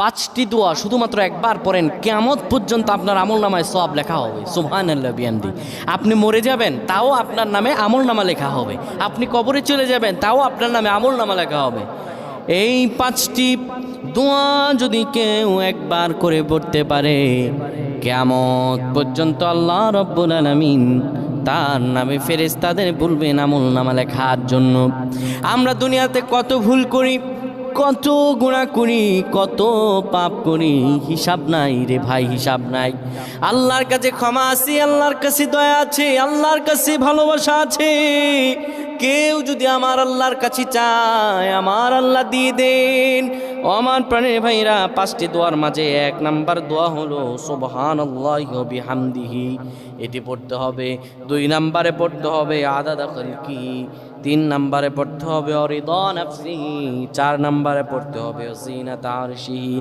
5টি দোয়া শুধুমাত্র একবার পড়েন, কিয়ামত পর্যন্ত আপনার আমলনামায় সওয়াব লেখা হবে। সুবহানাল্লাহ বিহামদি। আপনি মরে যাবেন তাও আপনার নামে আমলনামা লেখা হবে, আপনি কবরে চলে যাবেন তাও আপনার নামে আমলনামা লেখা হবে। এই 5টি দোয়া যদি কেউ একবার করে পড়তে পারে, কিয়ামত পর্যন্ত আল্লাহ রাব্বুল আলামিন তার নামে ফেরেশতাদের বলবেন আমলনামা লেখার জন্য। আমরা দুনিয়াতে কত ভুল করি, কত গুনাহ করি, কত পাপ করি, হিসাব নাই রে ভাই, হিসাব নাই। আল্লাহর কাছে ক্ষমা আছে, আল্লাহর কাছে দয়া আছে, আল্লাহর কাছে ভালোবাসা আছে। কেউ যদি আমার আল্লাহর কাছে চায়, আমার আল্লাহ দিয়ে দেন। ও আমার প্রাণের ভাইরা, 5টি দোয়ার মাঝে 1 নাম্বার দোয়া হলো সুবহানাল্লাহি ওয়া বিহামদিহি, এটি পড়তে হবে। 2 নাম্বারে পড়তে হবে আদাদা খালকি, 3 নাম্বারে পড়তে হবে অরিদা নাফসিহি, 4 নাম্বারে পড়তে হবে জিনাত আরশিহি।